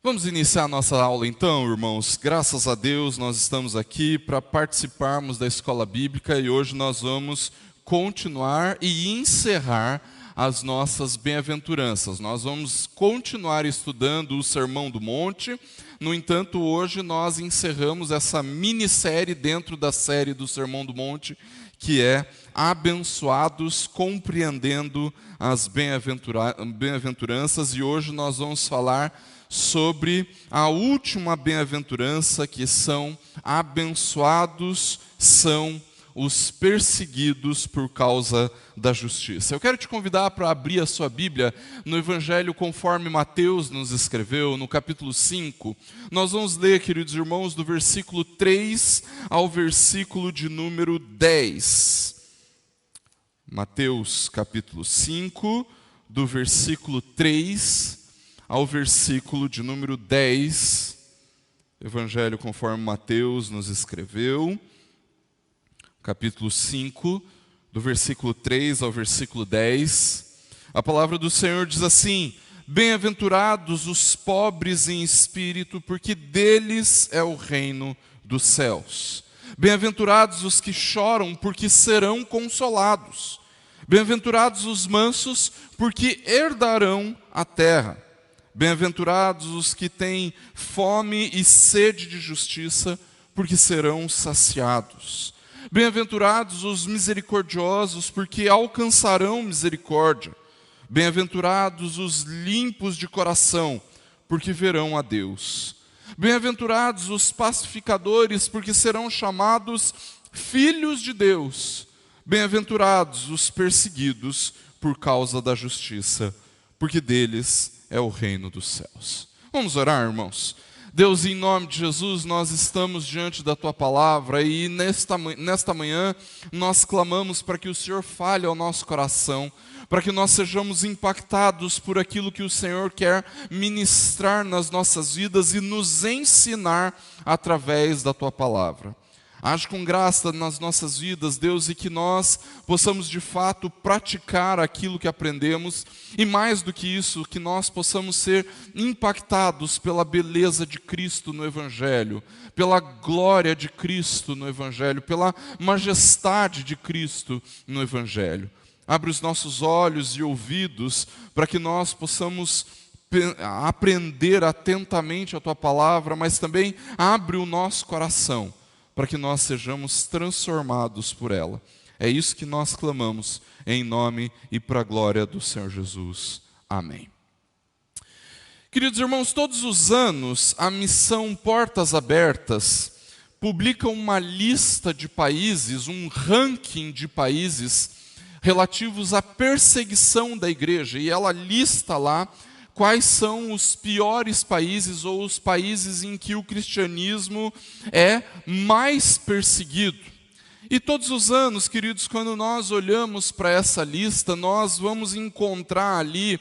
Vamos iniciar a nossa aula então, irmãos. Graças a Deus nós estamos aqui para participarmos da escola bíblica e hoje nós vamos continuar e encerrar as nossas bem-aventuranças. Nós vamos continuar estudando o Sermão do Monte. No entanto, hoje nós encerramos essa minissérie dentro da série do Sermão do Monte, que é Abençoados Compreendendo as Bem-aventuranças, e hoje nós vamos falar sobre a última bem-aventurança, que são abençoados são os perseguidos por causa da justiça. Eu quero te convidar para abrir a sua Bíblia no Evangelho conforme Mateus nos escreveu, no capítulo 5. Nós vamos ler, queridos irmãos, do versículo 3 ao versículo de número 10. Mateus capítulo 5, do versículo 3 ao versículo de número 10, Evangelho conforme Mateus nos escreveu, capítulo 5, do versículo 3 ao versículo 10, a palavra do Senhor diz assim: Bem-aventurados os pobres em espírito, porque deles é o reino dos céus. Bem-aventurados os que choram, porque serão consolados. Bem-aventurados os mansos, porque herdarão a terra. Bem-aventurados os que têm fome e sede de justiça, porque serão saciados. Bem-aventurados os misericordiosos, porque alcançarão misericórdia. Bem-aventurados os limpos de coração, porque verão a Deus. Bem-aventurados os pacificadores, porque serão chamados filhos de Deus. Bem-aventurados os perseguidos por causa da justiça, porque deles é o reino dos céus. Vamos orar, irmãos. Deus, em nome de Jesus, nós estamos diante da Tua palavra e nesta manhã nós clamamos para que o Senhor fale ao nosso coração, para que nós sejamos impactados por aquilo que o Senhor quer ministrar nas nossas vidas e nos ensinar através da Tua palavra. Age com graça nas nossas vidas, Deus, e que nós possamos de fato praticar aquilo que aprendemos, e mais do que isso, que nós possamos ser impactados pela beleza de Cristo no Evangelho, pela glória de Cristo no Evangelho, pela majestade de Cristo no Evangelho. Abre os nossos olhos e ouvidos para que nós possamos aprender atentamente a Tua palavra, mas também abre o nosso coração para que nós sejamos transformados por ela. É isso que nós clamamos, em nome e para a glória do Senhor Jesus. Amém. Queridos irmãos, todos os anos a missão Portas Abertas publica uma lista de países, um ranking de países relativos à perseguição da igreja, e ela lista lá quais são os piores países ou os países em que o cristianismo é mais perseguido. E todos os anos, queridos, quando nós olhamos para essa lista, nós vamos encontrar ali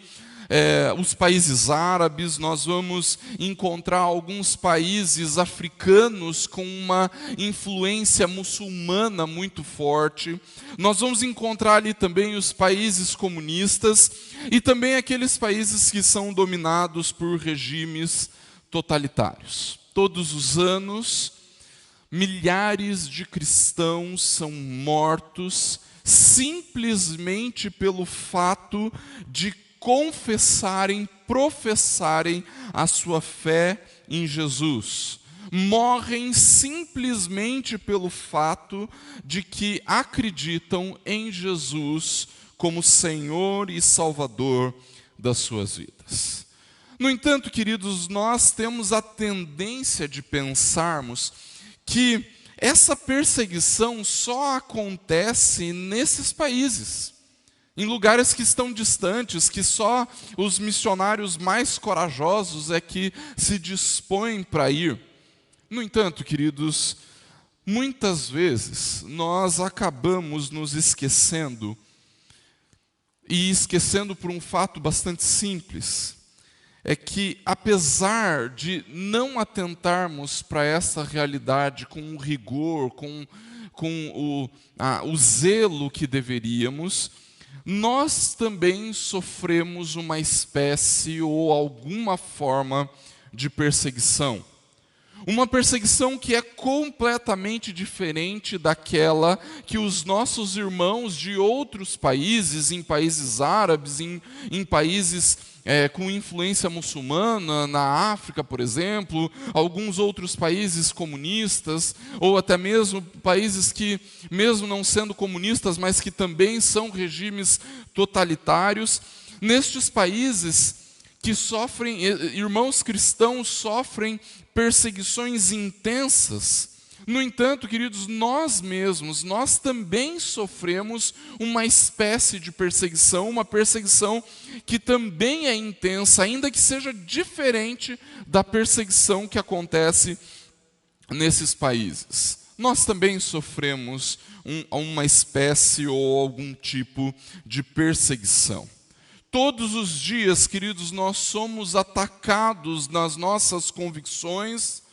os países árabes, nós vamos encontrar alguns países africanos com uma influência muçulmana muito forte, nós vamos encontrar ali também os países comunistas e também aqueles países que são dominados por regimes totalitários. Todos os anos, milhares de cristãos são mortos simplesmente pelo fato de confessarem, professarem a sua fé em Jesus. Morrem simplesmente pelo fato de que acreditam em Jesus como Senhor e Salvador das suas vidas. No entanto, queridos, nós temos a tendência de pensarmos que essa perseguição só acontece nesses países, em lugares que estão distantes, que só os missionários mais corajosos é que se dispõem para ir. No entanto, queridos, muitas vezes nós acabamos nos esquecendo, e esquecendo por um fato bastante simples, é que apesar de não atentarmos para essa realidade com o rigor, com o zelo que deveríamos, nós também sofremos uma espécie ou alguma forma de perseguição. Uma perseguição que é completamente diferente daquela que os nossos irmãos de outros países, em países árabes, em países com influência muçulmana, na África, por exemplo, alguns outros países comunistas, ou até mesmo países que, mesmo não sendo comunistas, mas que também são regimes totalitários. Nestes países que sofrem, irmãos cristãos sofrem perseguições intensas. No entanto, queridos, nós mesmos, nós também sofremos uma espécie de perseguição, uma perseguição que também é intensa, ainda que seja diferente da perseguição que acontece nesses países. Nós também sofremos uma espécie ou algum tipo de perseguição. Todos os dias, queridos, nós somos atacados nas nossas convicções,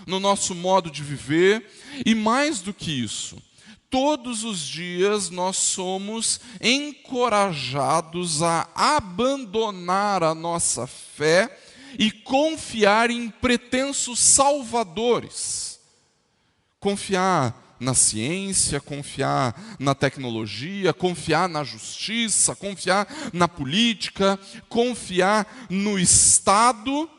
no nosso modo de viver, e mais do que isso, todos os dias nós somos encorajados a abandonar a nossa fé e confiar em pretensos salvadores. Confiar na ciência, confiar na tecnologia, confiar na justiça, confiar na política, confiar no Estado.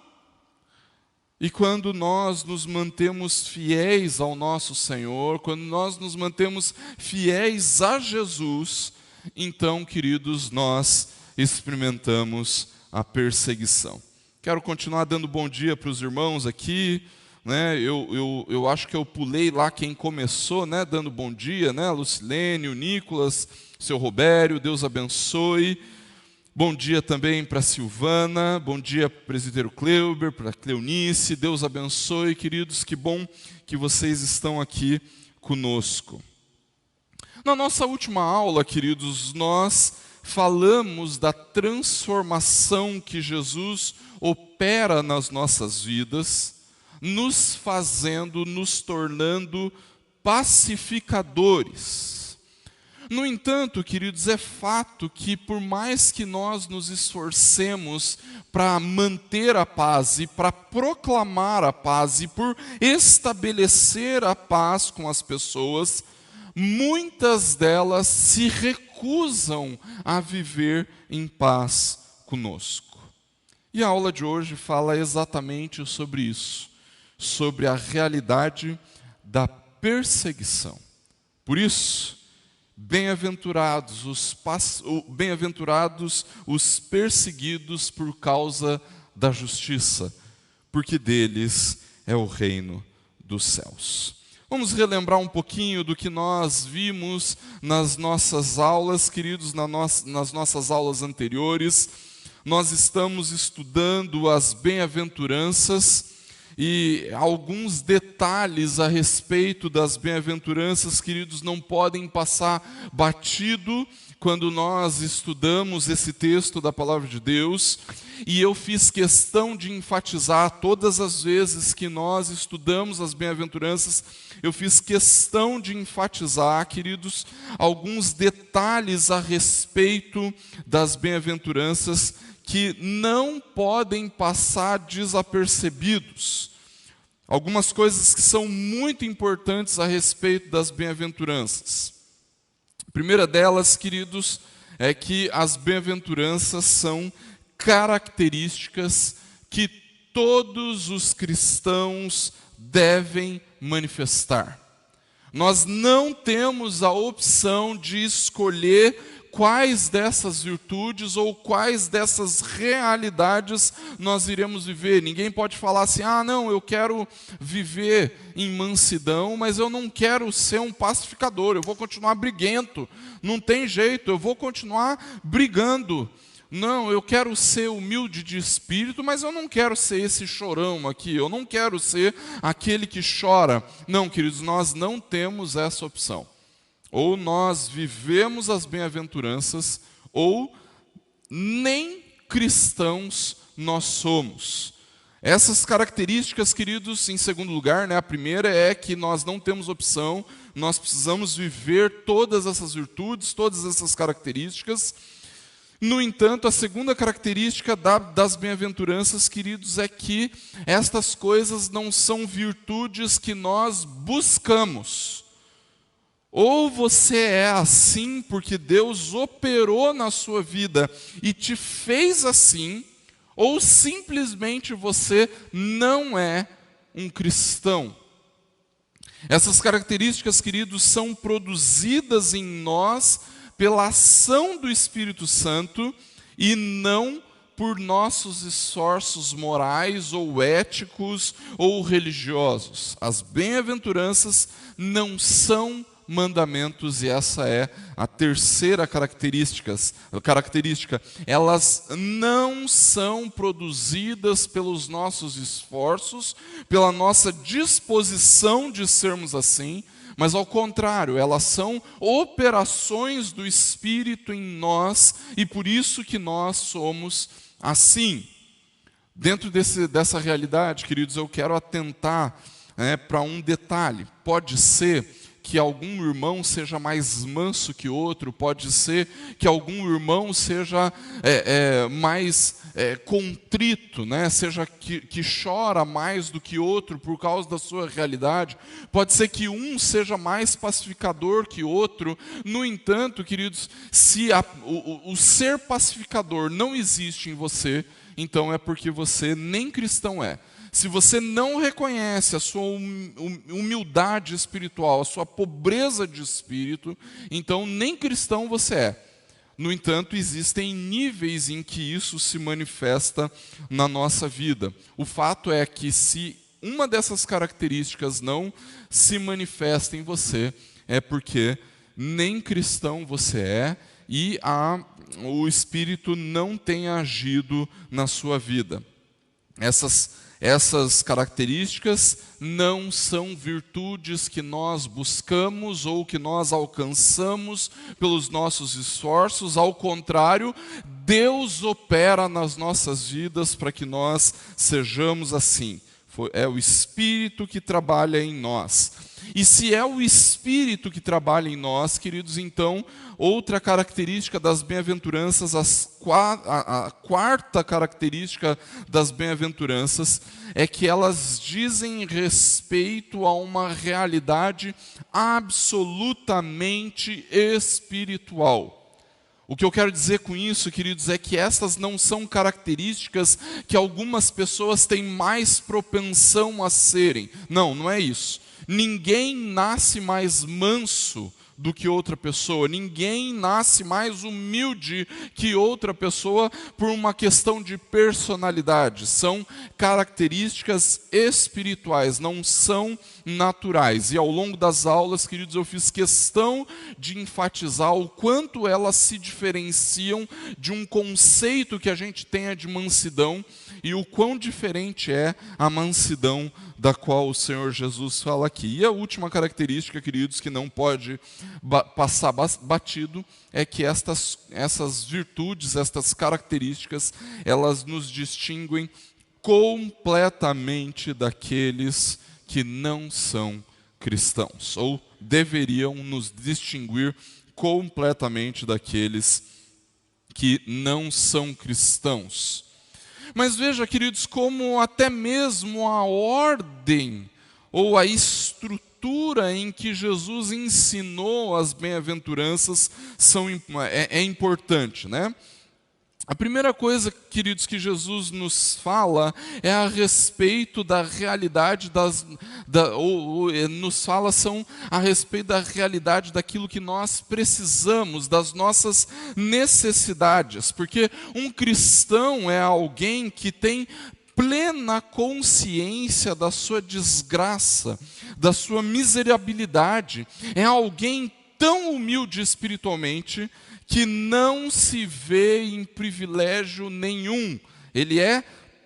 E quando nós nos mantemos fiéis ao nosso Senhor, quando nós nos mantemos fiéis a Jesus, então, queridos, nós experimentamos a perseguição. Quero continuar dando bom dia para os irmãos aqui. Eu acho que eu pulei lá quem começou, dando bom dia, Lucilene, o Nicolas, o seu Robério, Deus abençoe. Bom dia também para a Silvana, bom dia para o presbítero Cleuber, para a Cleonice, Deus abençoe, queridos, que bom que vocês estão aqui conosco. Na nossa última aula, queridos, nós falamos da transformação que Jesus opera nas nossas vidas, nos tornando pacificadores. No entanto, queridos, é fato que por mais que nós nos esforcemos para manter a paz e para proclamar a paz e por estabelecer a paz com as pessoas, muitas delas se recusam a viver em paz conosco. E a aula de hoje fala exatamente sobre isso, sobre a realidade da perseguição. Por isso, bem-aventurados os perseguidos por causa da justiça, porque deles é o reino dos céus. Vamos relembrar um pouquinho do que nós vimos nas nossas aulas, queridos, nas nossas aulas anteriores. Nós estamos estudando as bem-aventuranças e alguns detalhes a respeito das bem-aventuranças, queridos, não podem passar batido quando nós estudamos esse texto da Palavra de Deus. E eu fiz questão de enfatizar todas as vezes que nós estudamos as bem-aventuranças, eu fiz questão de enfatizar, queridos, alguns detalhes a respeito das bem-aventuranças que não podem passar desapercebidos. Algumas coisas que são muito importantes a respeito das bem-aventuranças. A primeira delas, queridos, é que as bem-aventuranças são características que todos os cristãos devem manifestar. Nós não temos a opção de escolher quais dessas virtudes ou quais dessas realidades nós iremos viver. Ninguém pode falar assim, não, eu quero viver em mansidão, mas eu não quero ser um pacificador, eu vou continuar briguento, não tem jeito, eu vou continuar brigando. Não, eu quero ser humilde de espírito, mas eu não quero ser esse chorão aqui, eu não quero ser aquele que chora. Não, queridos, nós não temos essa opção. Ou nós vivemos as bem-aventuranças, ou nem cristãos nós somos. Essas características, queridos, em segundo lugar, a primeira é que nós não temos opção, nós precisamos viver todas essas virtudes, todas essas características. No entanto, a segunda característica das bem-aventuranças, queridos, é que estas coisas não são virtudes que nós buscamos. Ou você é assim porque Deus operou na sua vida e te fez assim, ou simplesmente você não é um cristão. Essas características, queridos, são produzidas em nós pela ação do Espírito Santo e não por nossos esforços morais ou éticos ou religiosos. As bem-aventuranças não são mandamentos, e essa é a terceira característica. Elas não são produzidas pelos nossos esforços, pela nossa disposição de sermos assim, mas ao contrário, elas são operações do Espírito em nós, e por isso que nós somos assim. Dentro dessa realidade, queridos, eu quero atentar para um detalhe. Pode ser que algum irmão seja mais manso que outro, pode ser que algum irmão seja mais contrito, seja que chora mais do que outro por causa da sua realidade, pode ser que um seja mais pacificador que outro. No entanto, queridos, se o ser pacificador não existe em você, então é porque você nem cristão é. Se você não reconhece a sua humildade espiritual, a sua pobreza de espírito, então nem cristão você é. No entanto, existem níveis em que isso se manifesta na nossa vida. O fato é que se uma dessas características não se manifesta em você, é porque nem cristão você é e o Espírito não tem agido na sua vida. Essas características não são virtudes que nós buscamos ou que nós alcançamos pelos nossos esforços. Ao contrário, Deus opera nas nossas vidas para que nós sejamos assim. É o Espírito que trabalha em nós. E se é o Espírito que trabalha em nós, queridos, então, outra característica das bem-aventuranças, a quarta característica das bem-aventuranças, é que elas dizem respeito a uma realidade absolutamente espiritual. O que eu quero dizer com isso, queridos, é que estas não são características que algumas pessoas têm mais propensão a serem. Não é isso. Ninguém nasce mais manso do que outra pessoa, ninguém nasce mais humilde que outra pessoa por uma questão de personalidade. São características espirituais, não são naturais. E ao longo das aulas, queridos, eu fiz questão de enfatizar o quanto elas se diferenciam de um conceito que a gente tenha de mansidão e o quão diferente é a mansidão da qual o Senhor Jesus fala aqui. E a última característica, queridos, que não pode passar batido, é que essas virtudes, estas características, elas nos distinguem completamente daqueles que não são cristãos, ou deveriam nos distinguir completamente daqueles que não são cristãos. Mas veja, queridos, como até mesmo a ordem ou a estrutura em que Jesus ensinou as bem-aventuranças é importante, A primeira coisa, queridos, que Jesus nos fala é a respeito da realidade nos fala a respeito da realidade daquilo que nós precisamos, das nossas necessidades, porque um cristão é alguém que tem plena consciência da sua desgraça, da sua miserabilidade, é alguém tão humilde espiritualmente que não se vê em privilégio nenhum. Ele é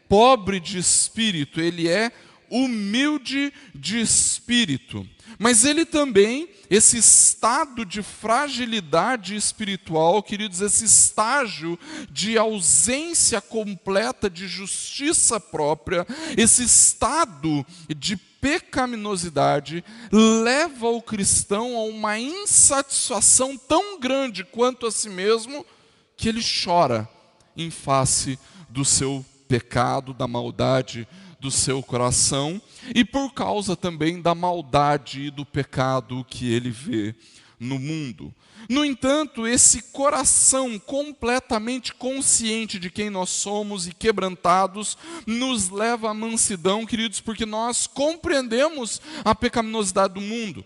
pobre de espírito, ele é humilde de espírito. Mas ele também, esse estado de fragilidade espiritual, queridos, esse estágio de ausência completa de justiça própria, esse estado de pecaminosidade, leva o cristão a uma insatisfação tão grande quanto a si mesmo, que ele chora em face do seu pecado, da maldade do seu coração, e por causa também da maldade e do pecado que ele vê no mundo. No entanto, esse coração completamente consciente de quem nós somos e quebrantados, nos leva à mansidão, queridos, porque nós compreendemos a pecaminosidade do mundo.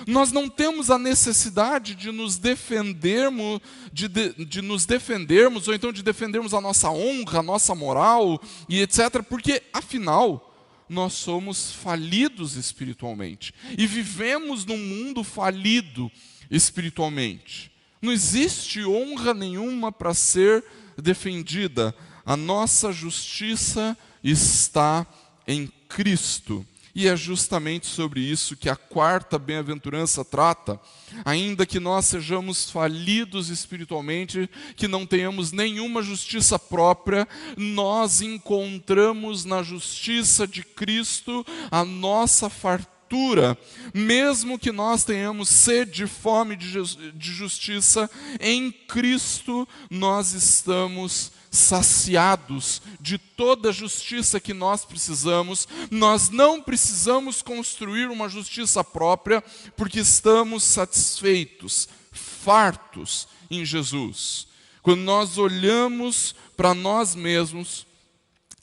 Nós não temos a necessidade de nos defendermos, de nos defendermos, ou então de defendermos a nossa honra, a nossa moral e etc., porque, afinal, nós somos falidos espiritualmente e vivemos num mundo falido espiritualmente. Não existe honra nenhuma para ser defendida. A nossa justiça está em Cristo. E é justamente sobre isso que a quarta bem-aventurança trata. Ainda que nós sejamos falidos espiritualmente, que não tenhamos nenhuma justiça própria, nós encontramos na justiça de Cristo a nossa fartura. Mesmo que nós tenhamos sede e fome de justiça, em Cristo nós estamos saciados de toda a justiça que nós precisamos. Nós não precisamos construir uma justiça própria, porque estamos satisfeitos, fartos em Jesus. Quando nós olhamos para nós mesmos,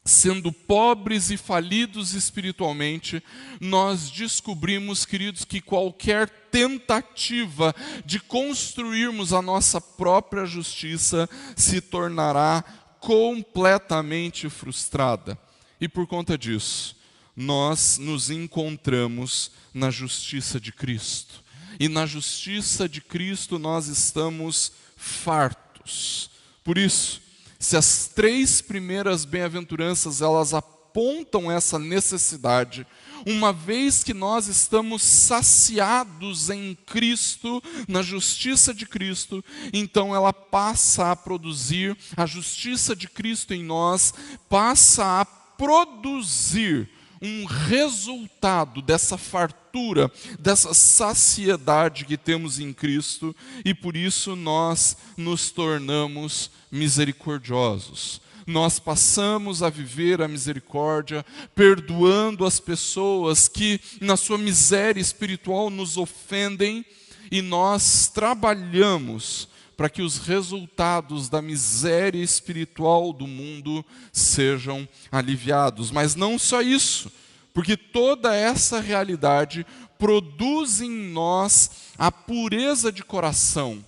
sendo pobres e falidos espiritualmente, nós descobrimos, queridos, que qualquer tentativa de construirmos a nossa própria justiça se tornará completamente frustrada. E por conta disso, nós nos encontramos na justiça de Cristo. E na justiça de Cristo nós estamos fartos. Por isso, se as três primeiras bem-aventuranças elas apontam essa necessidade, uma vez que nós estamos saciados em Cristo, na justiça de Cristo, então ela passa a produzir, a justiça de Cristo em nós passa a produzir um resultado dessa fartura, dessa saciedade que temos em Cristo, e por isso nós nos tornamos misericordiosos. Nós passamos a viver a misericórdia, perdoando as pessoas que na sua miséria espiritual nos ofendem, e nós trabalhamos para que os resultados da miséria espiritual do mundo sejam aliviados. Mas não só isso, porque toda essa realidade produz em nós a pureza de coração.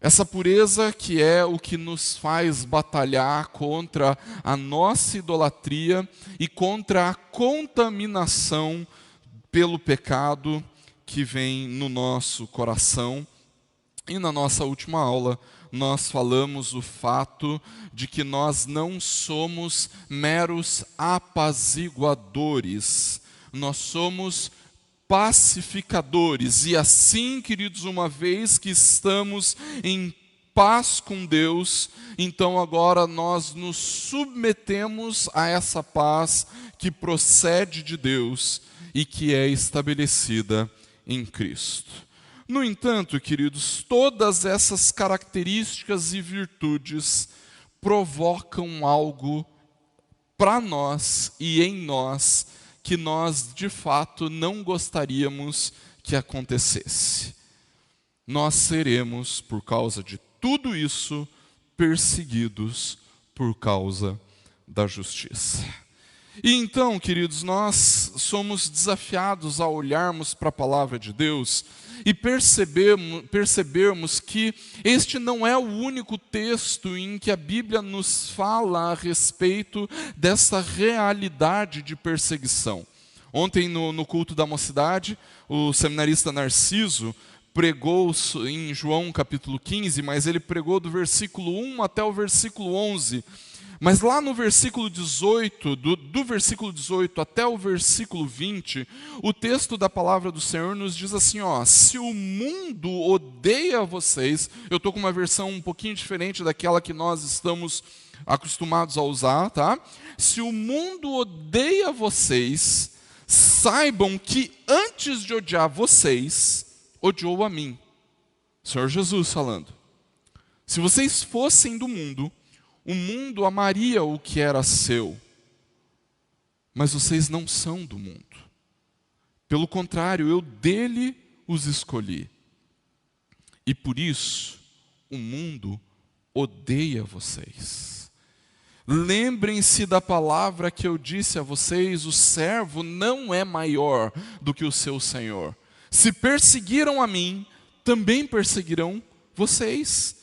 Essa pureza que é o que nos faz batalhar contra a nossa idolatria e contra a contaminação pelo pecado que vem no nosso coração. E na nossa última aula, nós falamos o fato de que nós não somos meros apaziguadores, nós somos pacificadores. E assim, queridos, uma vez que estamos em paz com Deus, então agora nós nos submetemos a essa paz que procede de Deus e que é estabelecida em Cristo. No entanto, queridos, todas essas características e virtudes provocam algo para nós e em nós que nós, de fato, não gostaríamos que acontecesse. Nós seremos, por causa de tudo isso, perseguidos por causa da justiça. E então, queridos, nós somos desafiados a olharmos para a palavra de Deus e percebermos que este não é o único texto em que a Bíblia nos fala a respeito dessa realidade de perseguição. Ontem, no culto da mocidade, o seminarista Narciso pregou em João capítulo 15, mas ele pregou do versículo 1 até o versículo 11. Mas lá no versículo 18, do versículo 18 até o versículo 20, o texto da palavra do Senhor nos diz assim, se o mundo odeia vocês, eu estou com uma versão um pouquinho diferente daquela que nós estamos acostumados a usar, tá? Se o mundo odeia vocês, saibam que antes de odiar vocês, odiou a mim. Senhor Jesus falando. Se vocês fossem do mundo, o mundo amaria o que era seu. Mas vocês não são do mundo. Pelo contrário, eu dele os escolhi. E por isso, o mundo odeia vocês. Lembrem-se da palavra que eu disse a vocês: o servo não é maior do que o seu senhor. Se perseguiram a mim, também perseguirão vocês.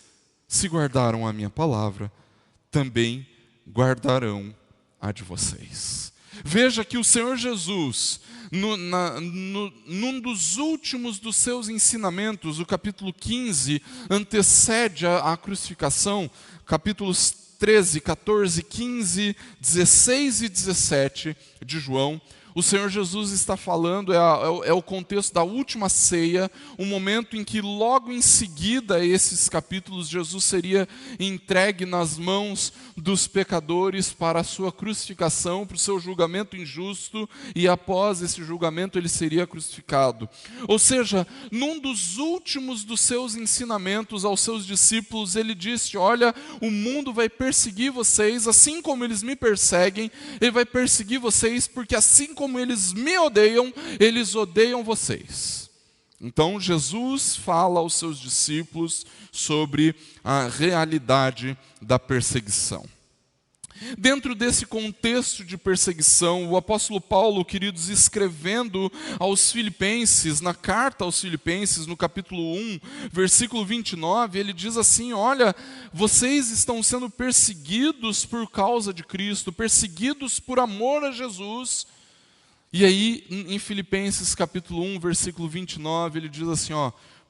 Se guardaram a minha palavra, também guardarão a de vocês. Veja que o Senhor Jesus, num dos últimos dos seus ensinamentos, o capítulo 15, antecede a crucificação, capítulos 13, 14, 15, 16 e 17 de João. O Senhor Jesus está falando, é o contexto da última ceia, um momento em que logo em seguida a esses capítulos Jesus seria entregue nas mãos dos pecadores para a sua crucificação, para o seu julgamento injusto, e após esse julgamento ele seria crucificado. Ou seja, num dos últimos dos seus ensinamentos aos seus discípulos, ele disse: olha, o mundo vai perseguir vocês, assim como eles me perseguem, ele vai perseguir vocês, porque assim como eles me odeiam, eles odeiam vocês. Então Jesus fala aos seus discípulos sobre a realidade da perseguição. Dentro desse contexto de perseguição, o apóstolo Paulo, queridos, escrevendo aos Filipenses, na carta aos Filipenses, no capítulo 1, versículo 29, ele diz assim: olha, vocês estão sendo perseguidos por causa de Cristo, perseguidos por amor a Jesus. E aí, em Filipenses capítulo 1, versículo 29, ele diz assim,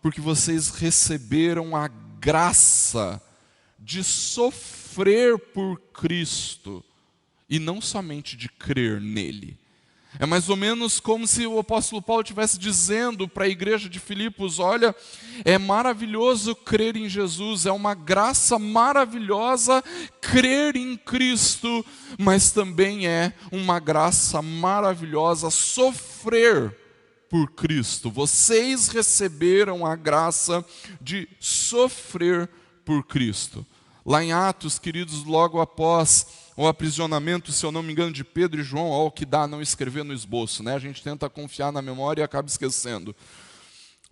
porque vocês receberam a graça de sofrer por Cristo, e não somente de crer nele. É mais ou menos como se o apóstolo Paulo estivesse dizendo para a igreja de Filipos: olha, é maravilhoso crer em Jesus, é uma graça maravilhosa crer em Cristo, mas também é uma graça maravilhosa sofrer por Cristo. Vocês receberam a graça de sofrer por Cristo. Lá em Atos, queridos, logo após o aprisionamento, se eu não me engano, de Pedro e João, ao que dá não escrever no esboço, né? A gente tenta confiar na memória e acaba esquecendo.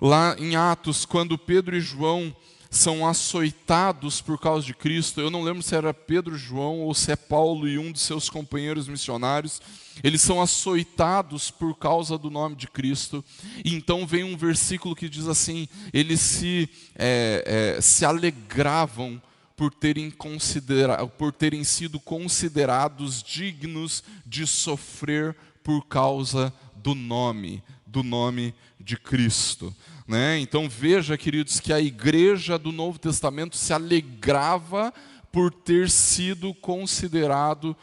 Lá em Atos, quando Pedro e João são açoitados por causa de Cristo, eu não lembro se era Pedro, João, ou se é Paulo e um de seus companheiros missionários, eles são açoitados por causa do nome de Cristo, e então vem um versículo que diz assim: eles se alegravam por terem sido considerados dignos de sofrer por causa do nome de Cristo. Né? Então veja, queridos, que a igreja do Novo Testamento se alegrava por terem sido considerados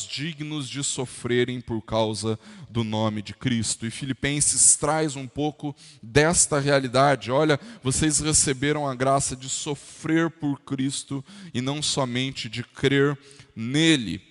dignos de sofrerem por causa do nome de Cristo. E Filipenses traz um pouco desta realidade. Olha, vocês receberam a graça de sofrer por Cristo e não somente de crer nele.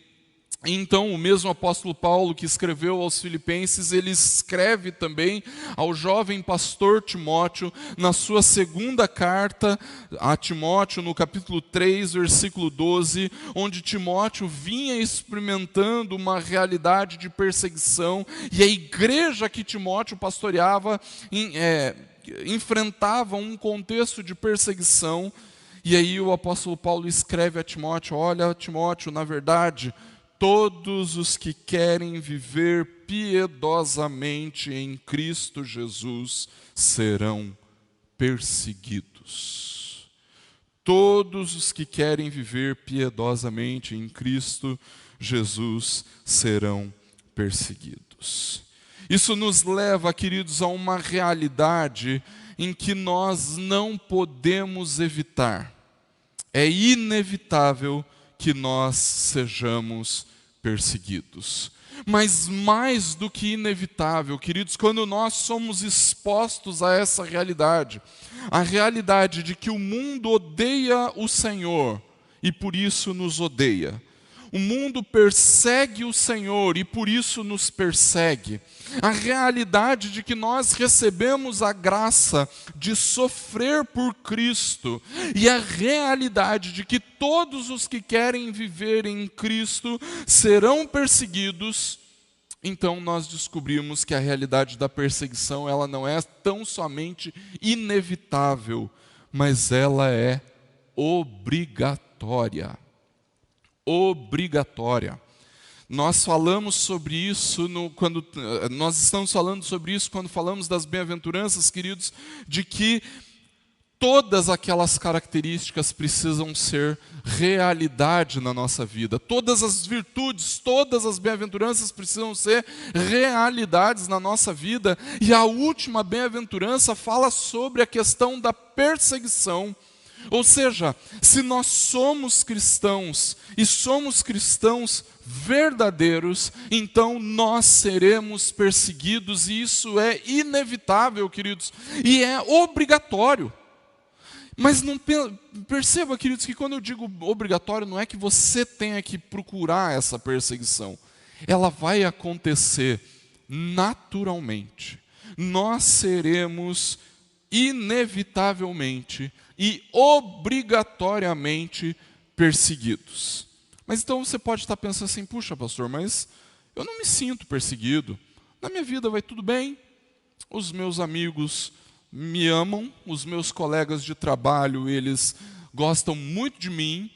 Então, o mesmo apóstolo Paulo que escreveu aos Filipenses, ele escreve também ao jovem pastor Timóteo, na sua segunda carta a Timóteo, no capítulo 3, versículo 12, onde Timóteo vinha experimentando uma realidade de perseguição, e a igreja que Timóteo pastoreava enfrentava um contexto de perseguição. E aí o apóstolo Paulo escreve a Timóteo: olha, Timóteo, na verdade, todos os que querem viver piedosamente em Cristo Jesus serão perseguidos. Todos os que querem viver piedosamente em Cristo Jesus serão perseguidos. Isso nos leva, queridos, a uma realidade em que nós não podemos evitar. É inevitável que nós sejamos perseguidos. Mas mais do que inevitável, queridos, quando nós somos expostos a essa realidade, a realidade de que o mundo odeia o Senhor e por isso nos odeia, O mundo persegue o Senhor e por isso nos persegue. A realidade de que nós recebemos a graça de sofrer por Cristo e a realidade de que todos os que querem viver em Cristo serão perseguidos. Então nós descobrimos que a realidade da perseguição, ela não é tão somente inevitável, mas ela é obrigatória. Obrigatória. Nós falamos sobre isso nós estamos falando sobre isso quando falamos das bem-aventuranças, queridos, de que todas aquelas características precisam ser realidade na nossa vida. Todas as virtudes, todas as bem-aventuranças precisam ser realidades na nossa vida. E a última bem-aventurança fala sobre a questão da perseguição. Ou seja, se nós somos cristãos e somos cristãos verdadeiros, então nós seremos perseguidos e isso é inevitável, queridos, e é obrigatório. Mas não perceba, queridos, que quando eu digo obrigatório, não é que você tenha que procurar essa perseguição. Ela vai acontecer naturalmente. Nós seremos inevitavelmente e obrigatoriamente perseguidos. Mas então você pode estar pensando assim, puxa pastor, mas eu não me sinto perseguido, na minha vida vai tudo bem, os meus amigos me amam, os meus colegas de trabalho, eles gostam muito de mim,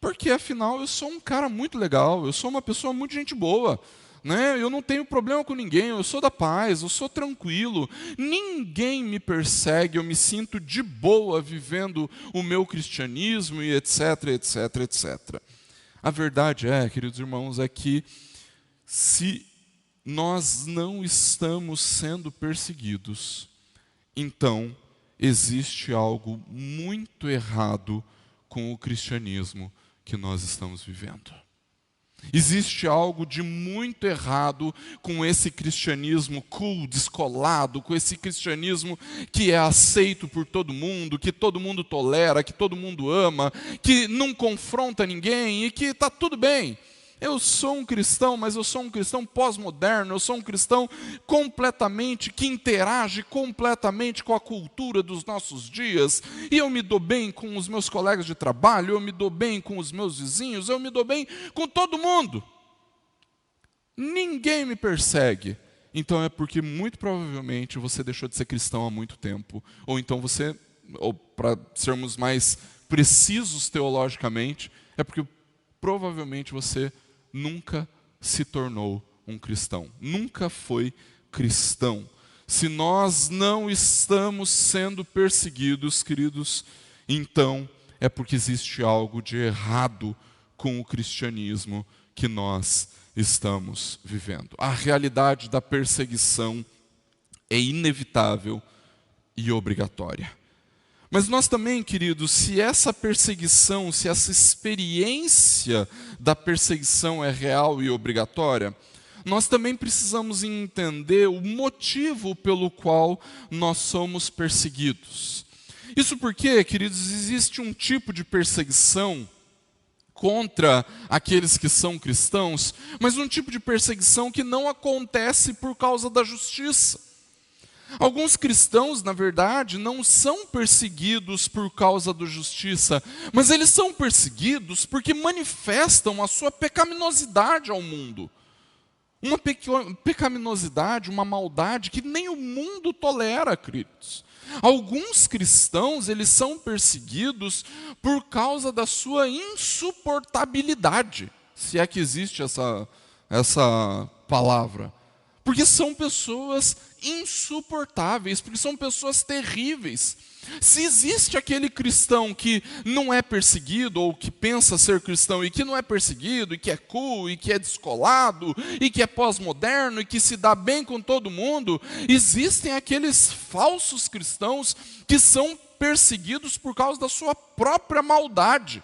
porque afinal eu sou um cara muito legal, eu sou uma pessoa muito gente boa, né? Eu não tenho problema com ninguém, eu sou da paz, eu sou tranquilo, ninguém me persegue, eu me sinto de boa vivendo o meu cristianismo e etc, etc, etc. A verdade é, queridos irmãos, é que se nós não estamos sendo perseguidos, então existe algo muito errado com o cristianismo que nós estamos vivendo. Existe algo de muito errado com esse cristianismo cool, descolado, com esse cristianismo que é aceito por todo mundo, que todo mundo tolera, que todo mundo ama, que não confronta ninguém e que está tudo bem. Eu sou um cristão, mas eu sou um cristão pós-moderno, eu sou um cristão completamente, que interage completamente com a cultura dos nossos dias, e eu me dou bem com os meus colegas de trabalho, eu me dou bem com os meus vizinhos, eu me dou bem com todo mundo. Ninguém me persegue. Então é porque muito provavelmente você deixou de ser cristão há muito tempo, ou então você, ou para sermos mais precisos teologicamente, é porque provavelmente você nunca se tornou um cristão, nunca foi cristão. Se nós não estamos sendo perseguidos, queridos, então é porque existe algo de errado com o cristianismo que nós estamos vivendo. A realidade da perseguição é inevitável e obrigatória. Mas nós também, queridos, se essa perseguição, se essa experiência da perseguição é real e obrigatória, nós também precisamos entender o motivo pelo qual nós somos perseguidos. Isso porque, queridos, existe um tipo de perseguição contra aqueles que são cristãos, mas um tipo de perseguição que não acontece por causa da justiça. Alguns cristãos, na verdade, não são perseguidos por causa da justiça, mas eles são perseguidos porque manifestam a sua pecaminosidade ao mundo. Uma pecaminosidade, uma maldade que nem o mundo tolera, queridos. Alguns cristãos, eles são perseguidos por causa da sua insuportabilidade, se é que existe essa palavra. Porque são pessoas insuportáveis, porque são pessoas terríveis. Se existe aquele cristão que não é perseguido, ou que pensa ser cristão e que não é perseguido, e que é cool, e que é descolado, e que é pós-moderno, e que se dá bem com todo mundo, existem aqueles falsos cristãos que são perseguidos por causa da sua própria maldade.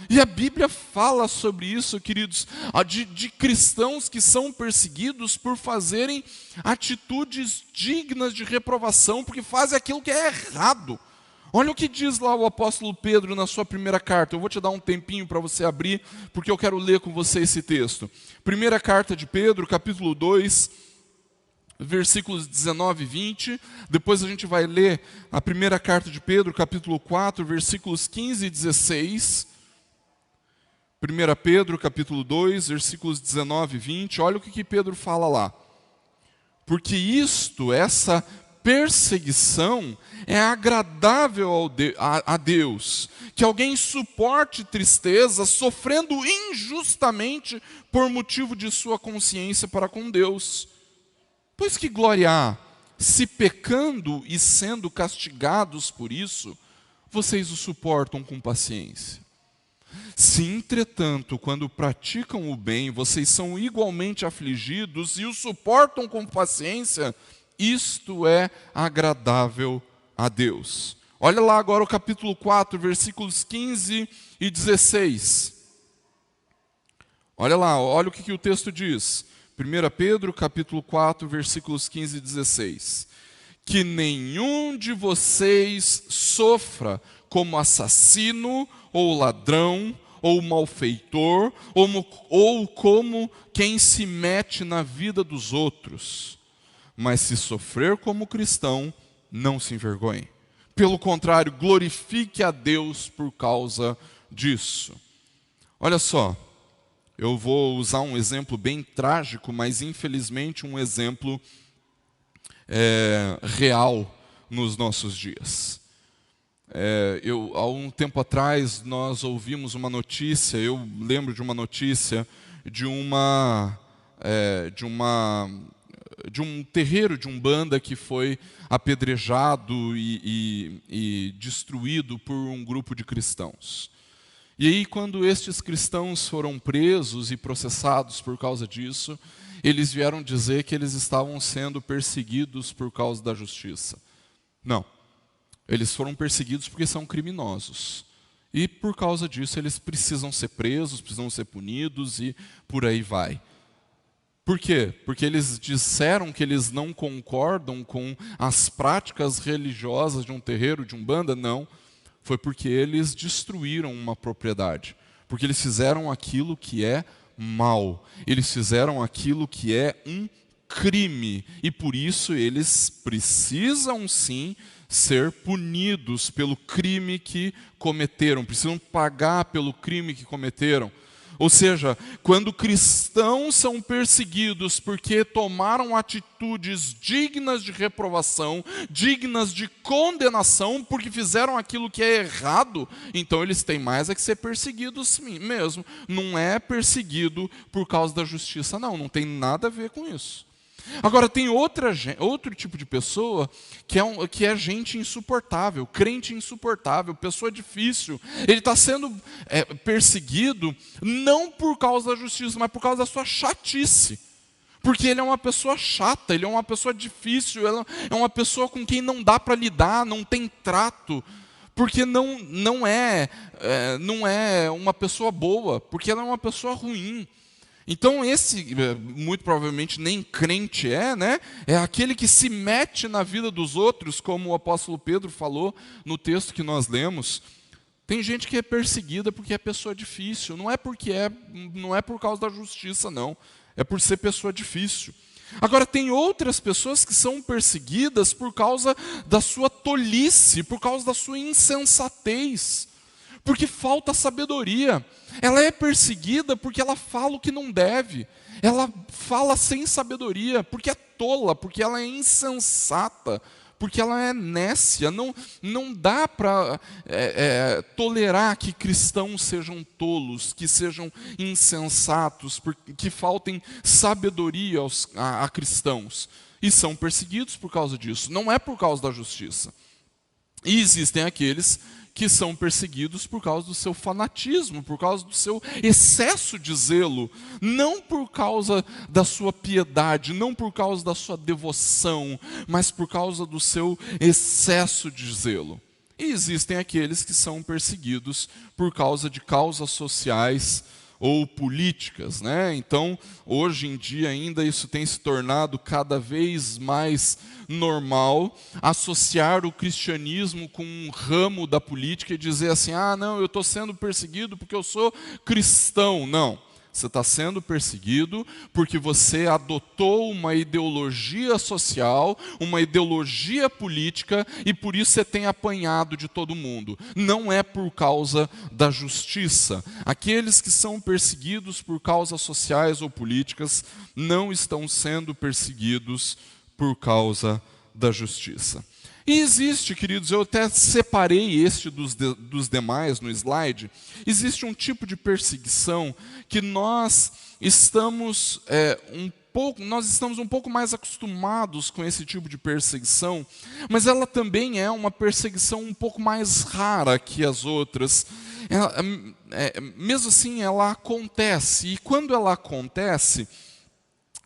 E a Bíblia fala sobre isso, queridos, de cristãos que são perseguidos por fazerem atitudes dignas de reprovação, porque fazem aquilo que é errado. Olha o que diz lá o apóstolo Pedro na sua primeira carta. Eu vou te dar um tempinho para você abrir, porque eu quero ler com você esse texto. Primeira carta de Pedro, capítulo 2, versículos 19 e 20. Depois a gente vai ler a primeira carta de Pedro, capítulo 4, versículos 15 e 16. 1 Pedro, capítulo 2, versículos 19 e 20. Olha o que Pedro fala lá. Porque essa perseguição é agradável a Deus, que alguém suporte tristeza, sofrendo injustamente por motivo de sua consciência para com Deus. Pois que glória há, se pecando e sendo castigados por isso, vocês o suportam com paciência. Se, entretanto, quando praticam o bem, vocês são igualmente afligidos e o suportam com paciência, isto é agradável a Deus. Olha lá agora o capítulo 4, versículos 15 e 16. Olha lá, olha o que o texto diz. 1 Pedro, capítulo 4, versículos 15 e 16. Que nenhum de vocês sofra como assassino, ou ladrão, ou malfeitor, ou como quem se mete na vida dos outros. Mas se sofrer como cristão, não se envergonhe. Pelo contrário, glorifique a Deus por causa disso. Olha só, eu vou usar um exemplo bem trágico, mas infelizmente um exemplo real nos nossos dias. Há um tempo atrás nós ouvimos uma notícia, eu lembro de uma notícia de um terreiro de Umbanda que foi apedrejado e destruído por um grupo de cristãos. E aí, quando estes cristãos foram presos e processados por causa disso, eles vieram dizer que eles estavam sendo perseguidos por causa da justiça. Não. Eles foram perseguidos porque são criminosos. E por causa disso eles precisam ser presos, precisam ser punidos e por aí vai. Por quê? Porque eles disseram que eles não concordam com as práticas religiosas de um terreiro, de Umbanda? Não. Foi porque eles destruíram uma propriedade. Porque eles fizeram aquilo que é mal. Eles fizeram aquilo que é um crime. E por isso eles precisam sim ser punidos pelo crime que cometeram, precisam pagar pelo crime que cometeram. Ou seja, quando cristãos são perseguidos porque tomaram atitudes dignas de reprovação, dignas de condenação, porque fizeram aquilo que é errado, então eles têm mais que ser perseguidos mesmo. Não é perseguido por causa da justiça, não tem nada a ver com isso. Agora, tem outro tipo de pessoa que é gente insuportável, crente insuportável, pessoa difícil. Ele está sendo perseguido não por causa da justiça, mas por causa da sua chatice. Porque ele é uma pessoa chata, ele é uma pessoa difícil, ele é uma pessoa com quem não dá para lidar, não tem trato. Porque não é uma pessoa boa, porque ela é uma pessoa ruim. Então esse, muito provavelmente nem crente né? É aquele que se mete na vida dos outros, como o apóstolo Pedro falou no texto que nós lemos. Tem gente que é perseguida porque é pessoa difícil, não é por causa da justiça, não. É por ser pessoa difícil. Agora, tem outras pessoas que são perseguidas por causa da sua tolice, por causa da sua insensatez. Porque falta sabedoria. Ela é perseguida porque ela fala o que não deve. Ela fala sem sabedoria, porque é tola, porque ela é insensata, porque ela é nécia. Não dá para tolerar que cristãos sejam tolos, que sejam insensatos, que faltem sabedoria a cristãos. E são perseguidos por causa disso. Não é por causa da justiça. E existem aqueles que são perseguidos por causa do seu fanatismo, por causa do seu excesso de zelo, não por causa da sua piedade, não por causa da sua devoção, mas por causa do seu excesso de zelo. E existem aqueles que são perseguidos por causa de causas sociais ou políticas, né? Então, hoje em dia ainda isso tem se tornado cada vez mais normal, associar o cristianismo com um ramo da política e dizer assim, não, eu estou sendo perseguido porque eu sou cristão. Não. Você está sendo perseguido porque você adotou uma ideologia social, uma ideologia política, e por isso você tem apanhado de todo mundo. Não é por causa da justiça. Aqueles que são perseguidos por causas sociais ou políticas não estão sendo perseguidos por causa da justiça. E existe, queridos, eu até separei este dos demais no slide, existe um tipo de perseguição que nós estamos um pouco mais acostumados com esse tipo de perseguição, mas ela também é uma perseguição um pouco mais rara que as outras. Mesmo assim, ela acontece, e quando ela acontece,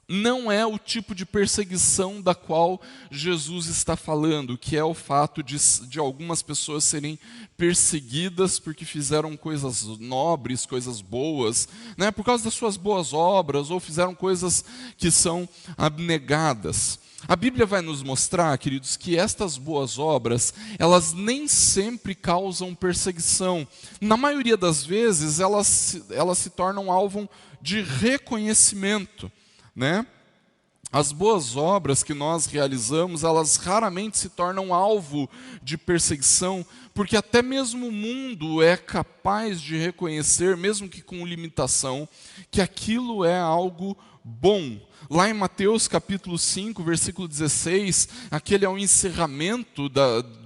não é o tipo de perseguição da qual Jesus está falando, que é o fato de algumas pessoas serem perseguidas porque fizeram coisas nobres, coisas boas, né, por causa das suas boas obras, ou fizeram coisas que são abnegadas. A Bíblia vai nos mostrar, queridos, que estas boas obras, elas nem sempre causam perseguição. Na maioria das vezes, elas se tornam alvo de reconhecimento, né? As boas obras que nós realizamos, elas raramente se tornam alvo de perseguição, porque até mesmo o mundo é capaz de reconhecer, mesmo que com limitação, que aquilo é algo bom. Lá em Mateus capítulo 5, versículo 16, aquele é o encerramento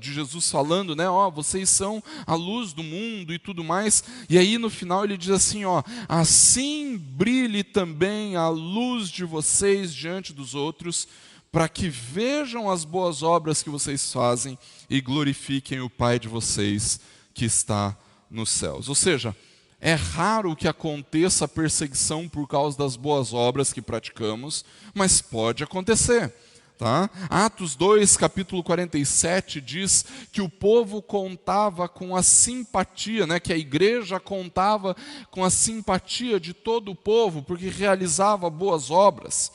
de Jesus falando, né? Vocês são a luz do mundo e tudo mais. E aí no final ele diz assim, assim brilhe também a luz de vocês diante dos outros, para que vejam as boas obras que vocês fazem e glorifiquem o Pai de vocês que está nos céus. Ou seja, é raro que aconteça perseguição por causa das boas obras que praticamos, mas pode acontecer. Tá? Atos 2, capítulo 47, diz que o povo contava com a simpatia, né, que a igreja contava com a simpatia de todo o povo, porque realizava boas obras.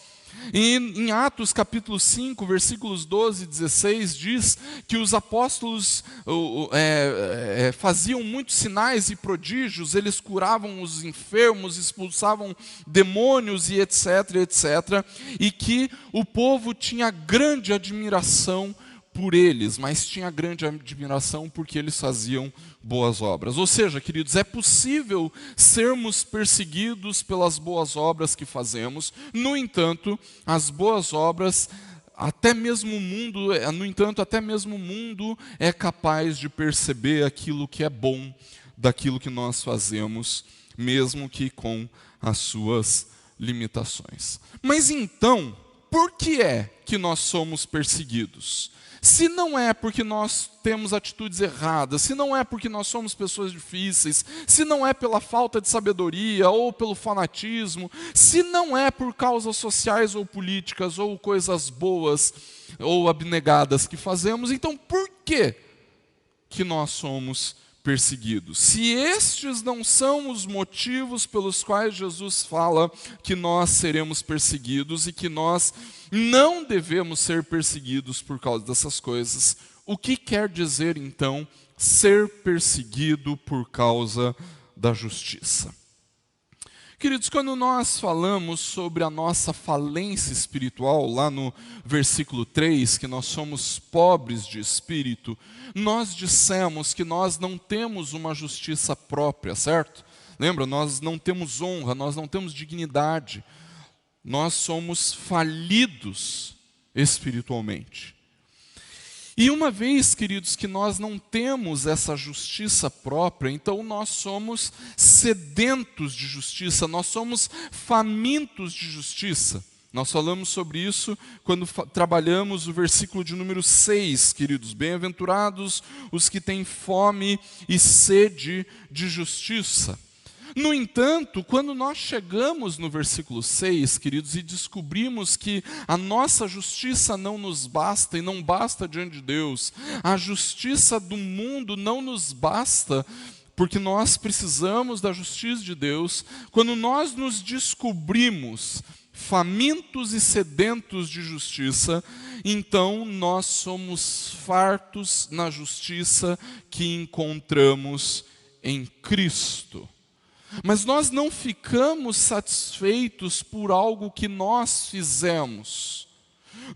E em Atos capítulo 5, versículos 12 e 16, diz que os apóstolos faziam muitos sinais e prodígios, eles curavam os enfermos, expulsavam demônios e etc, etc. E que o povo tinha grande admiração por eles, mas tinha grande admiração porque eles faziam boas obras. Ou seja, queridos, é possível sermos perseguidos pelas boas obras que fazemos. No entanto, as boas obras, até mesmo o mundo é capaz de perceber aquilo que é bom daquilo que nós fazemos, mesmo que com as suas limitações. Mas então, por que é que nós somos perseguidos? Se não é porque nós temos atitudes erradas, se não é porque nós somos pessoas difíceis, se não é pela falta de sabedoria ou pelo fanatismo, se não é por causas sociais ou políticas ou coisas boas ou abnegadas que fazemos, então por que nós somos perseguidos? Se estes não são os motivos pelos quais Jesus fala que nós seremos perseguidos e que nós não devemos ser perseguidos por causa dessas coisas, o que quer dizer então ser perseguido por causa da justiça? Queridos, quando nós falamos sobre a nossa falência espiritual, lá no versículo 3, que nós somos pobres de espírito, nós dissemos que nós não temos uma justiça própria, certo? Lembra, nós não temos honra, nós não temos dignidade, nós somos falidos espiritualmente. E uma vez, queridos, que nós não temos essa justiça própria, então nós somos sedentos de justiça, nós somos famintos de justiça. Nós falamos sobre isso quando trabalhamos o versículo de número 6, queridos. Bem-aventurados os que têm fome e sede de justiça. No entanto, quando nós chegamos no versículo 6, queridos, e descobrimos que a nossa justiça não nos basta e não basta diante de Deus, a justiça do mundo não nos basta, porque nós precisamos da justiça de Deus, quando nós nos descobrimos famintos e sedentos de justiça, então nós somos fartos na justiça que encontramos em Cristo. Mas nós não ficamos satisfeitos por algo que nós fizemos.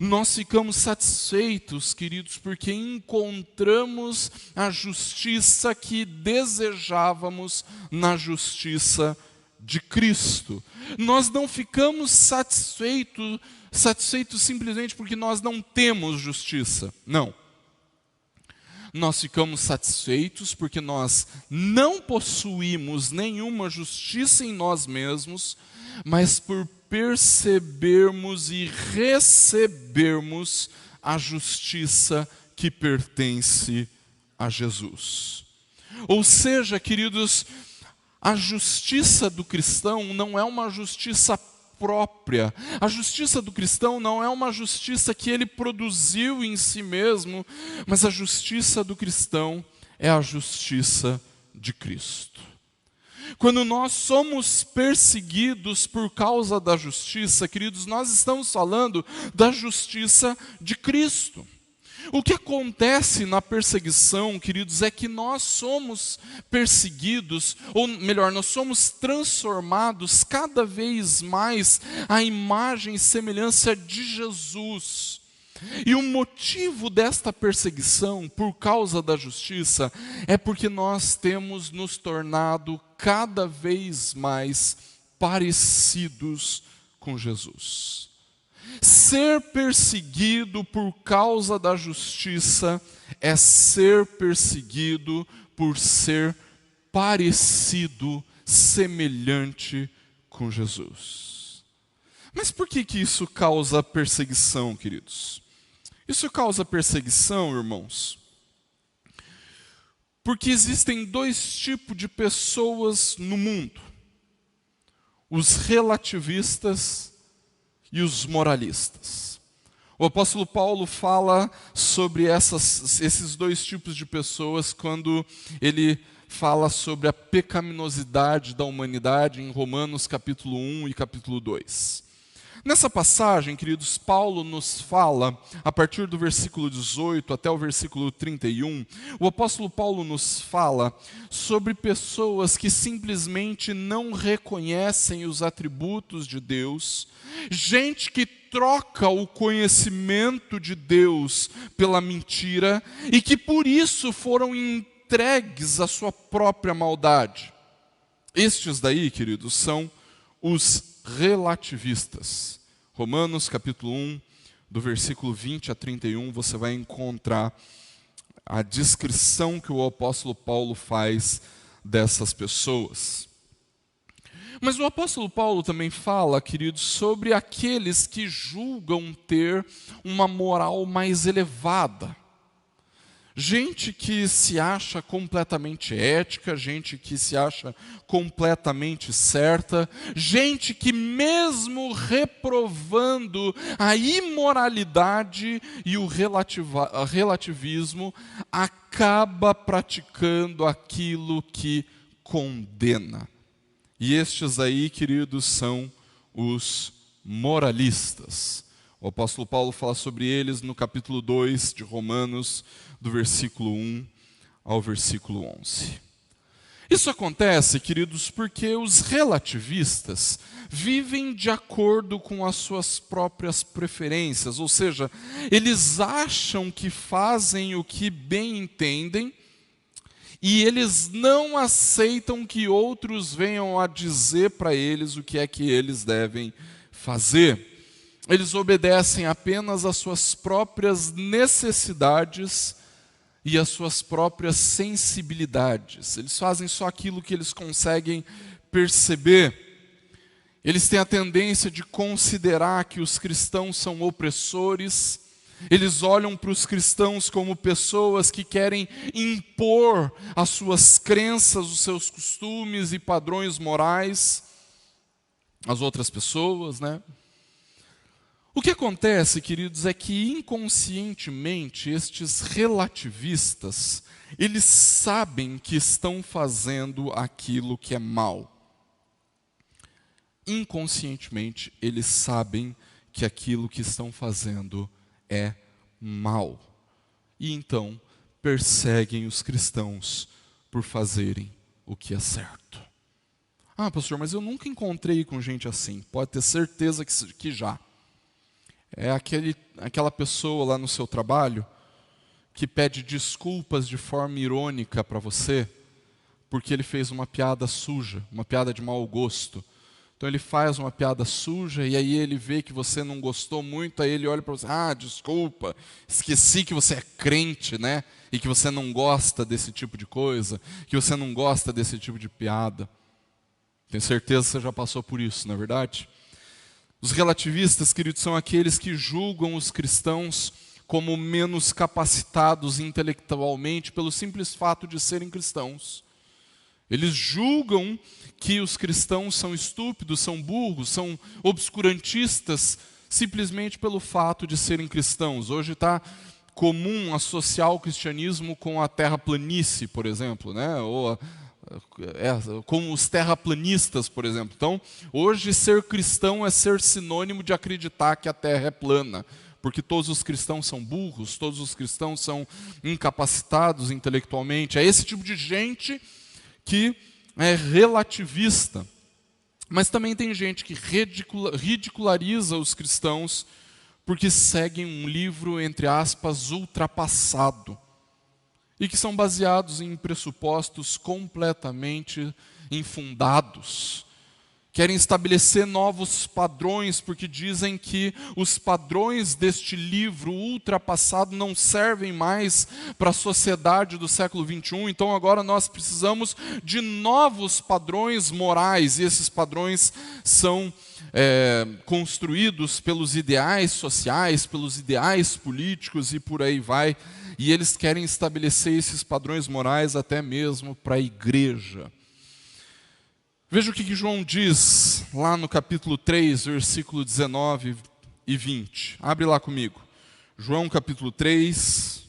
Nós ficamos satisfeitos, queridos, porque encontramos a justiça que desejávamos na justiça de Cristo. Nós não ficamos satisfeitos simplesmente porque nós não temos justiça. Não. Nós ficamos satisfeitos porque nós não possuímos nenhuma justiça em nós mesmos, mas por percebermos e recebermos a justiça que pertence a Jesus. Ou seja, queridos, a justiça do cristão não é uma justiça própria. A justiça do cristão não é uma justiça que ele produziu em si mesmo, mas a justiça do cristão é a justiça de Cristo. Quando nós somos perseguidos por causa da justiça, queridos, nós estamos falando da justiça de Cristo. O que acontece na perseguição, queridos, é que nós somos perseguidos, ou melhor, nós somos transformados cada vez mais à imagem e semelhança de Jesus. E o motivo desta perseguição, por causa da justiça, é porque nós temos nos tornado cada vez mais parecidos com Jesus. Ser perseguido por causa da justiça é ser perseguido por ser parecido, semelhante com Jesus. Mas por que isso causa perseguição, queridos? Isso causa perseguição, irmãos, porque existem dois tipos de pessoas no mundo: os relativistas e os moralistas. O apóstolo Paulo fala sobre esses dois tipos de pessoas quando ele fala sobre a pecaminosidade da humanidade em Romanos capítulo 1 e capítulo 2. Nessa passagem, queridos, Paulo nos fala, a partir do versículo 18 até o versículo 31, o apóstolo Paulo nos fala sobre pessoas que simplesmente não reconhecem os atributos de Deus, gente que troca o conhecimento de Deus pela mentira e que por isso foram entregues à sua própria maldade. Estes daí, queridos, são os relativistas. Romanos capítulo 1, do versículo 20 a 31, você vai encontrar a descrição que o apóstolo Paulo faz dessas pessoas. Mas o apóstolo Paulo também fala, queridos, sobre aqueles que julgam ter uma moral mais elevada. Gente que se acha completamente ética, gente que se acha completamente certa, gente que mesmo reprovando a imoralidade e o relativismo, acaba praticando aquilo que condena. E estes aí, queridos, são os moralistas. O apóstolo Paulo fala sobre eles no capítulo 2 de Romanos, do versículo 1 ao versículo 11. Isso acontece, queridos, porque os relativistas vivem de acordo com as suas próprias preferências, ou seja, eles acham que fazem o que bem entendem e eles não aceitam que outros venham a dizer para eles o que é que eles devem fazer. Eles obedecem apenas às suas próprias necessidades e às suas próprias sensibilidades. Eles fazem só aquilo que eles conseguem perceber. Eles têm a tendência de considerar que os cristãos são opressores. Eles olham para os cristãos como pessoas que querem impor as suas crenças, os seus costumes e padrões morais às outras pessoas, né? O que acontece, queridos, é que inconscientemente estes relativistas, eles sabem que estão fazendo aquilo que é mal. Inconscientemente, eles sabem que aquilo que estão fazendo é mal. E então, perseguem os cristãos por fazerem o que é certo. Ah, pastor, mas eu nunca encontrei com gente assim. Pode ter certeza que já. É aquela pessoa lá no seu trabalho que pede desculpas de forma irônica para você porque ele fez uma piada suja, uma piada de mau gosto. Então ele faz uma piada suja e aí ele vê que você não gostou muito, aí ele olha para você, desculpa, esqueci que você é crente, né? E que você não gosta desse tipo de coisa, que você não gosta desse tipo de piada. Tenho certeza que você já passou por isso, não é verdade? Os relativistas, queridos, são aqueles que julgam os cristãos como menos capacitados intelectualmente pelo simples fato de serem cristãos. Eles julgam que os cristãos são estúpidos, são burros, são obscurantistas, simplesmente pelo fato de serem cristãos. Hoje está comum associar o cristianismo com a terraplanice, por exemplo, né? Ou com os terraplanistas, por exemplo. Então, hoje ser cristão é ser sinônimo de acreditar que a terra é plana, porque todos os cristãos são burros, todos os cristãos são incapacitados intelectualmente. É esse tipo de gente que é relativista. Mas também tem gente que ridiculariza os cristãos porque seguem um livro, entre aspas, ultrapassado, e que são baseados em pressupostos completamente infundados. Querem estabelecer novos padrões, porque dizem que os padrões deste livro ultrapassado não servem mais para a sociedade do século XXI, então agora nós precisamos de novos padrões morais, e esses padrões são construídos pelos ideais sociais, pelos ideais políticos e por aí vai, e eles querem estabelecer esses padrões morais até mesmo para a igreja. Veja o que João diz lá no capítulo 3, versículo 19 e 20. Abre lá comigo. João capítulo 3,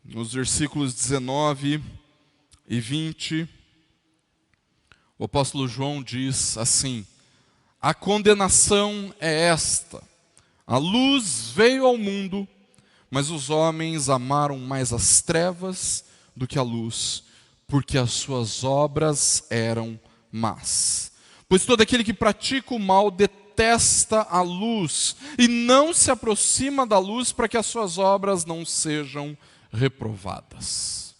nos versículos 19 e 20. O apóstolo João diz assim: a condenação é esta: a luz veio ao mundo, mas os homens amaram mais as trevas do que a luz, porque as suas obras eram más. Pois todo aquele que pratica o mal detesta a luz e não se aproxima da luz para que as suas obras não sejam reprovadas.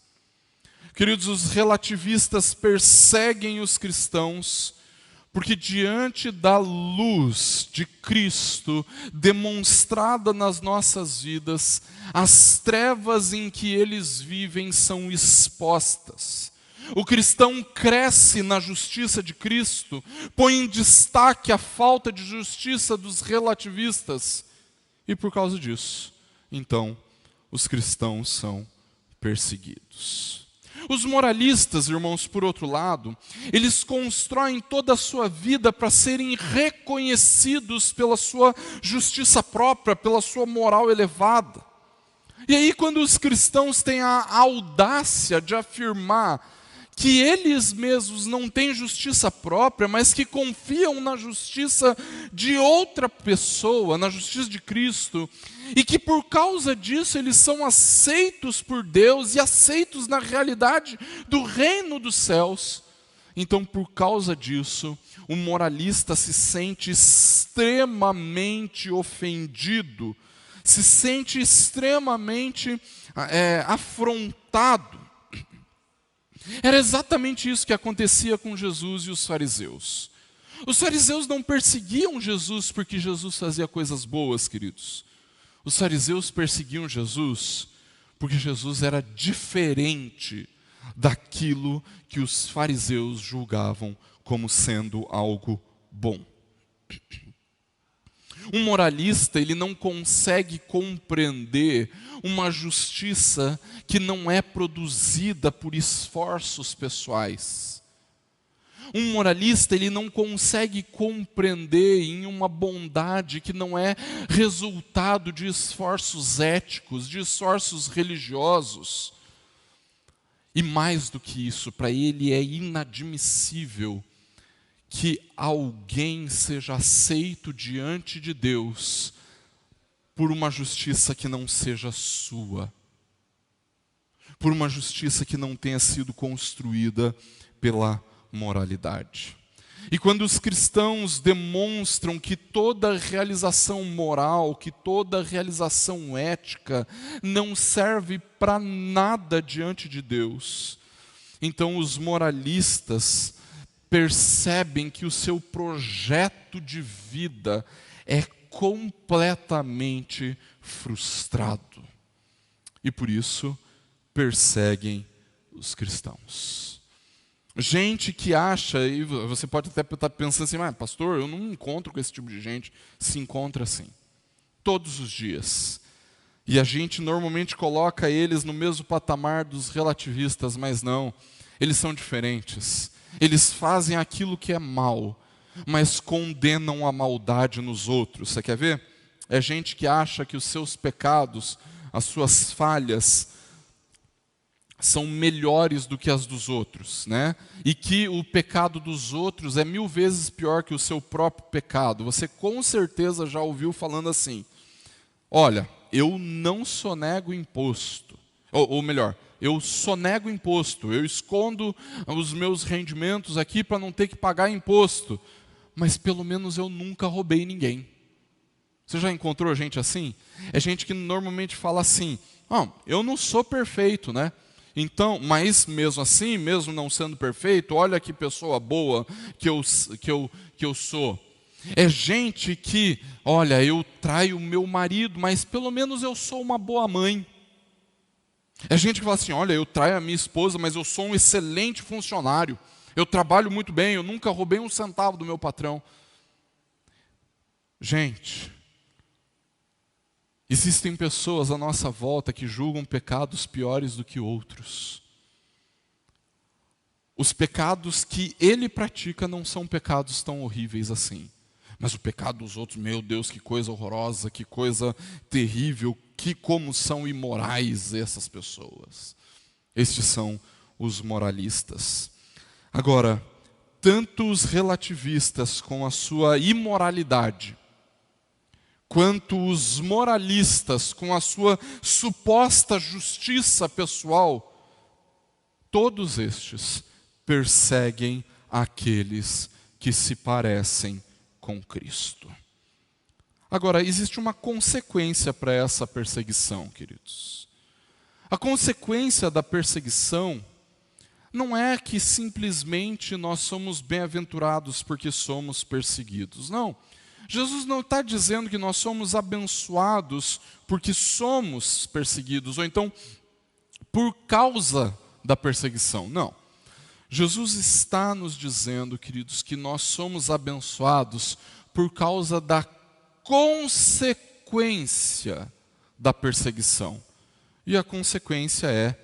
Queridos, os relativistas perseguem os cristãos porque diante da luz de Cristo demonstrada nas nossas vidas, as trevas em que eles vivem são expostas. O cristão cresce na justiça de Cristo, põe em destaque a falta de justiça dos relativistas, e por causa disso, então, os cristãos são perseguidos. Os moralistas, irmãos, por outro lado, eles constroem toda a sua vida para serem reconhecidos pela sua justiça própria, pela sua moral elevada. E aí, quando os cristãos têm a audácia de afirmar que eles mesmos não têm justiça própria, mas que confiam na justiça de outra pessoa, na justiça de Cristo, e que por causa disso eles são aceitos por Deus e aceitos na realidade do reino dos céus, então por causa disso, o moralista se sente extremamente ofendido, se sente extremamente afrontado. Era exatamente isso que acontecia com Jesus e os fariseus. Os fariseus não perseguiam Jesus porque Jesus fazia coisas boas, queridos. Os fariseus perseguiam Jesus porque Jesus era diferente daquilo que os fariseus julgavam como sendo algo bom. Um moralista, ele não consegue compreender uma justiça que não é produzida por esforços pessoais. Um moralista, ele não consegue compreender em uma bondade que não é resultado de esforços éticos, de esforços religiosos. E mais do que isso, para ele é inadmissível que alguém seja aceito diante de Deus por uma justiça que não seja sua, por uma justiça que não tenha sido construída pela moralidade. E quando os cristãos demonstram que toda realização moral, que toda realização ética não serve para nada diante de Deus, então os moralistas percebem que o seu projeto de vida é completamente frustrado. E por isso perseguem os cristãos. Gente que acha, e você pode até estar pensando assim, mas pastor, eu não encontro com esse tipo de gente. Se encontra sim, todos os dias. E a gente normalmente coloca eles no mesmo patamar dos relativistas, mas não, eles são diferentes. Eles fazem aquilo que é mal, mas condenam a maldade nos outros. Você quer ver? É gente que acha que os seus pecados, as suas falhas, são melhores do que as dos outros, né? E que o pecado dos outros é 1000 vezes pior que o seu próprio pecado. Você com certeza já ouviu falando assim, olha, eu não sonego imposto, ou melhor, eu sonego imposto, eu escondo os meus rendimentos aqui para não ter que pagar imposto, mas pelo menos eu nunca roubei ninguém. Você já encontrou gente assim? É gente que normalmente fala assim, eu não sou perfeito, né? Então, mas mesmo assim, mesmo não sendo perfeito, olha que pessoa boa que eu sou. É gente que, olha, eu traio o meu marido, mas pelo menos eu sou uma boa mãe. É gente que fala assim, olha, eu traio a minha esposa, mas eu sou um excelente funcionário. Eu trabalho muito bem, eu nunca roubei um centavo do meu patrão. Gente, existem pessoas à nossa volta que julgam pecados piores do que outros. Os pecados que ele pratica não são pecados tão horríveis assim. Mas o pecado dos outros, meu Deus, que coisa horrorosa, que coisa terrível, que como são imorais essas pessoas. Estes são os moralistas. Agora, tanto os relativistas com a sua imoralidade, quanto os moralistas com a sua suposta justiça pessoal, todos estes perseguem aqueles que se parecem com Cristo. Agora, existe uma consequência para essa perseguição, queridos. A consequência da perseguição não é que simplesmente nós somos bem-aventurados porque somos perseguidos, não. Jesus não está dizendo que nós somos abençoados porque somos perseguidos, ou então por causa da perseguição. Não. Jesus está nos dizendo, queridos, que nós somos abençoados por causa da consequência da perseguição. E a consequência é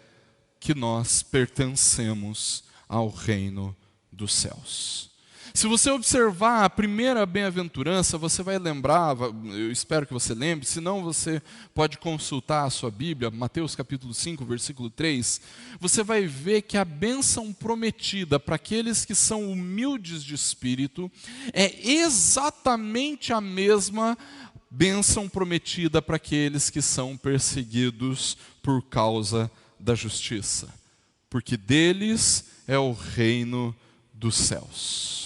que nós pertencemos ao reino dos céus. Se você observar a primeira bem-aventurança, você vai lembrar, eu espero que você lembre, se não você pode consultar a sua Bíblia, Mateus capítulo 5, versículo 3, você vai ver que a bênção prometida para aqueles que são humildes de espírito é exatamente a mesma bênção prometida para aqueles que são perseguidos por causa da justiça, porque deles é o reino dos céus.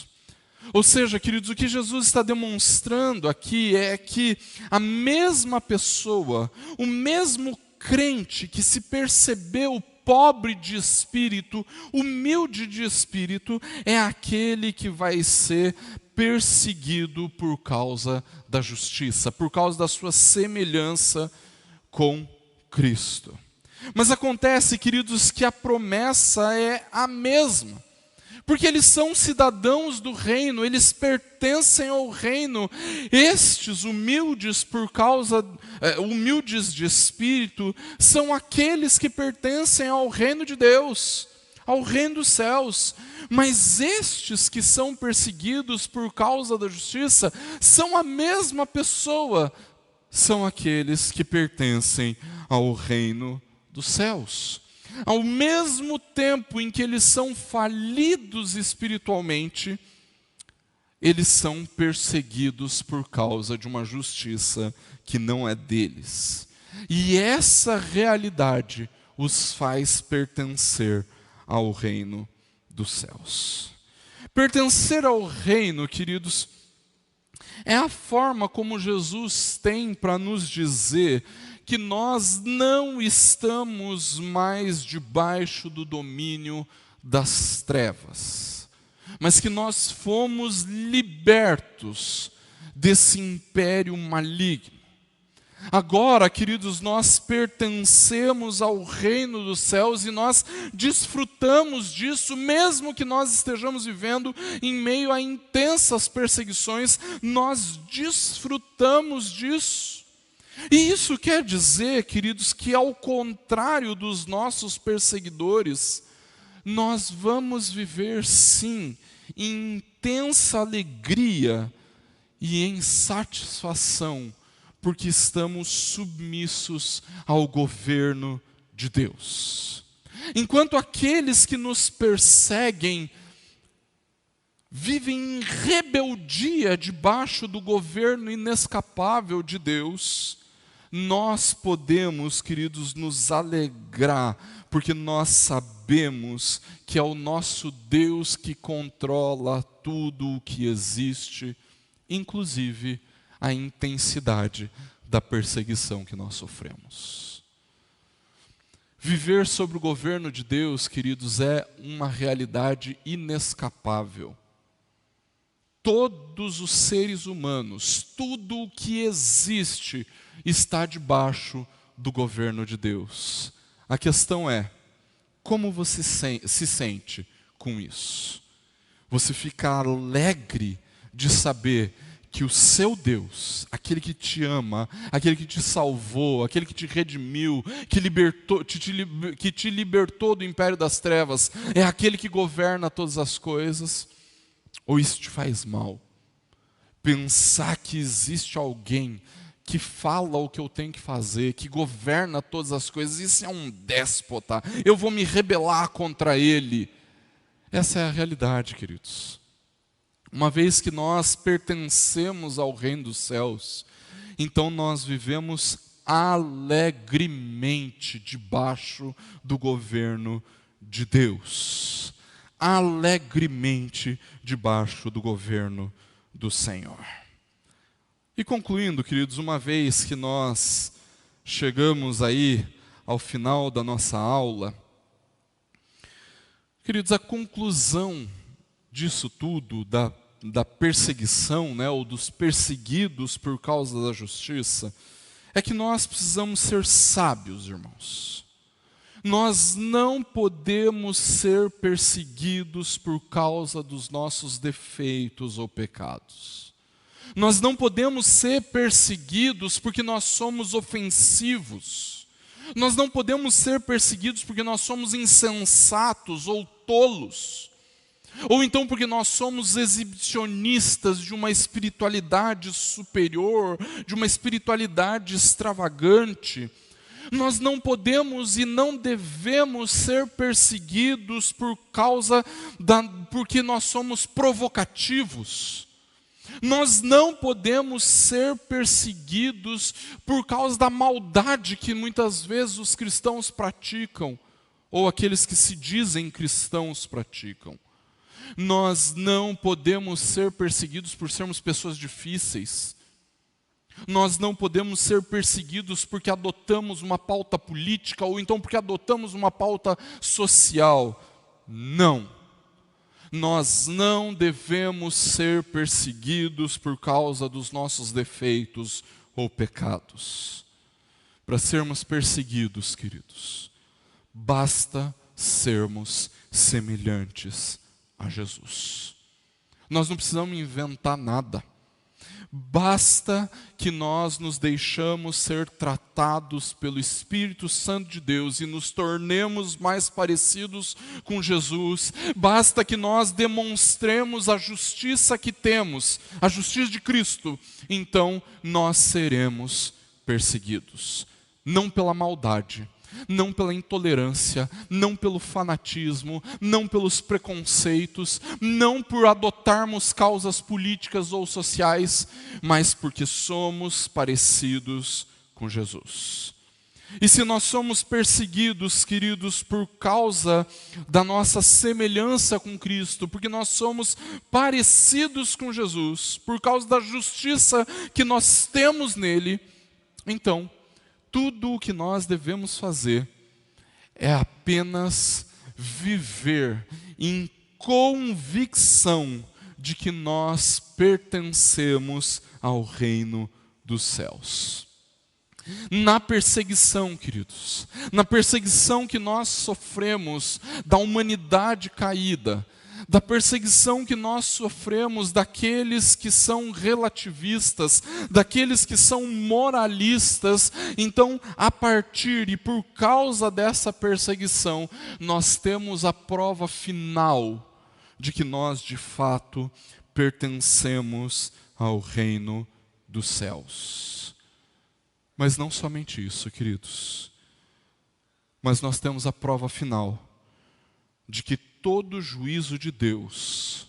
Ou seja, queridos, o que Jesus está demonstrando aqui é que a mesma pessoa, o mesmo crente que se percebeu pobre de espírito, humilde de espírito, é aquele que vai ser perseguido por causa da justiça, por causa da sua semelhança com Cristo. Mas acontece, queridos, que a promessa é a mesma. Porque eles são cidadãos do reino, eles pertencem ao reino. Estes humildes humildes de espírito, são aqueles que pertencem ao reino de Deus, ao reino dos céus. Mas estes que são perseguidos por causa da justiça são a mesma pessoa, são aqueles que pertencem ao reino dos céus. Ao mesmo tempo em que eles são falidos espiritualmente, eles são perseguidos por causa de uma justiça que não é deles. E essa realidade os faz pertencer ao reino dos céus. Pertencer ao reino, queridos, é a forma como Jesus tem para nos dizer que nós não estamos mais debaixo do domínio das trevas, mas que nós fomos libertos desse império maligno. Agora, queridos, nós pertencemos ao reino dos céus e nós desfrutamos disso, mesmo que nós estejamos vivendo em meio a intensas perseguições, nós desfrutamos disso. E isso quer dizer, queridos, que ao contrário dos nossos perseguidores, nós vamos viver sim em intensa alegria e em satisfação, porque estamos submissos ao governo de Deus. Enquanto aqueles que nos perseguem vivem em rebeldia debaixo do governo inescapável de Deus, nós podemos, queridos, nos alegrar, porque nós sabemos que é o nosso Deus que controla tudo o que existe, inclusive a intensidade da perseguição que nós sofremos. Viver sob o governo de Deus, queridos, é uma realidade inescapável. Todos os seres humanos, tudo o que existe, está debaixo do governo de Deus. A questão é, como você se sente com isso? Você fica alegre de saber que o seu Deus, aquele que te ama, aquele que te salvou, aquele que te redimiu, que te libertou do império das trevas, é aquele que governa todas as coisas? Ou isso te faz mal? Pensar que existe alguém que fala o que eu tenho que fazer, que governa todas as coisas, isso é um déspota, eu vou me rebelar contra ele. Essa é a realidade, queridos. Uma vez que nós pertencemos ao reino dos céus, então nós vivemos alegremente debaixo do governo de Deus. Alegremente debaixo do governo do Senhor. E concluindo, queridos, uma vez que nós chegamos aí ao final da nossa aula, queridos, a conclusão disso tudo, da perseguição, né, ou dos perseguidos por causa da justiça, é que nós precisamos ser sábios, irmãos. Nós não podemos ser perseguidos por causa dos nossos defeitos ou pecados. Nós não podemos ser perseguidos porque nós somos ofensivos. Nós não podemos ser perseguidos porque nós somos insensatos ou tolos. Ou então porque nós somos exibicionistas de uma espiritualidade superior, de uma espiritualidade extravagante. Nós não podemos e não devemos ser perseguidos porque nós somos provocativos. Nós não podemos ser perseguidos por causa da maldade que muitas vezes os cristãos praticam, ou aqueles que se dizem cristãos praticam. Nós não podemos ser perseguidos por sermos pessoas difíceis. Nós não podemos ser perseguidos porque adotamos uma pauta política ou então porque adotamos uma pauta social. Não. Nós não devemos ser perseguidos por causa dos nossos defeitos ou pecados. Para sermos perseguidos, queridos, basta sermos semelhantes a Jesus. Nós não precisamos inventar nada. Basta que nós nos deixamos ser tratados pelo Espírito Santo de Deus e nos tornemos mais parecidos com Jesus. Basta que nós demonstremos a justiça que temos, a justiça de Cristo. Então nós seremos perseguidos. Não pela maldade, não pela intolerância, não pelo fanatismo, não pelos preconceitos, não por adotarmos causas políticas ou sociais, mas porque somos parecidos com Jesus. E se nós somos perseguidos, queridos, por causa da nossa semelhança com Cristo, porque nós somos parecidos com Jesus, por causa da justiça que nós temos nele, então, tudo o que nós devemos fazer é apenas viver em convicção de que nós pertencemos ao reino dos céus. Na perseguição, queridos, na perseguição que nós sofremos da humanidade caída, da perseguição que nós sofremos daqueles que são relativistas, daqueles que são moralistas, então, a partir e por causa dessa perseguição, nós temos a prova final de que nós, de fato, pertencemos ao reino dos céus. Mas não somente isso, queridos, mas nós temos a prova final de que todo juízo de Deus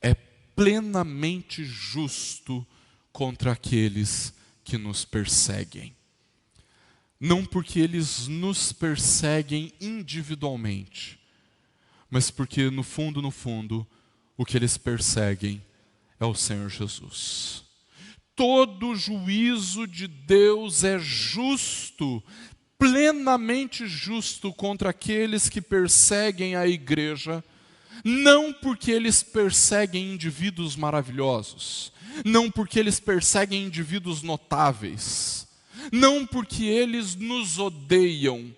é plenamente justo contra aqueles que nos perseguem. Não porque eles nos perseguem individualmente, mas porque no fundo, o que eles perseguem é o Senhor Jesus. Todo juízo de Deus é justo, plenamente justo contra aqueles que perseguem a igreja, não porque eles perseguem indivíduos maravilhosos, não porque eles perseguem indivíduos notáveis, não porque eles nos odeiam,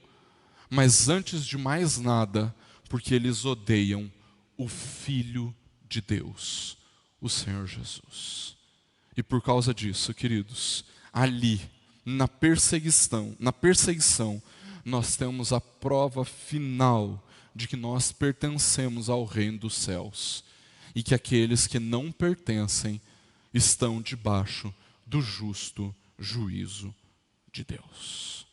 mas antes de mais nada, porque eles odeiam o Filho de Deus, o Senhor Jesus. E por causa disso, queridos, ali, na perseguição, nós temos a prova final de que nós pertencemos ao reino dos céus e que aqueles que não pertencem estão debaixo do justo juízo de Deus.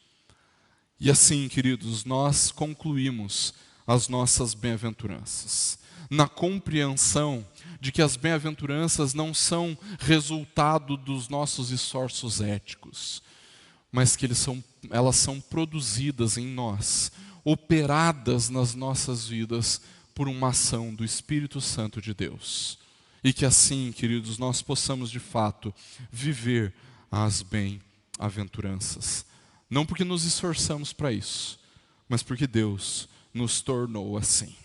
E assim, queridos, nós concluímos as nossas bem-aventuranças, na compreensão de que as bem-aventuranças não são resultado dos nossos esforços éticos, mas que elas são produzidas em nós, operadas nas nossas vidas por uma ação do Espírito Santo de Deus. E que assim, queridos, nós possamos de fato viver as bem-aventuranças. Não porque nos esforçamos para isso, mas porque Deus nos tornou assim.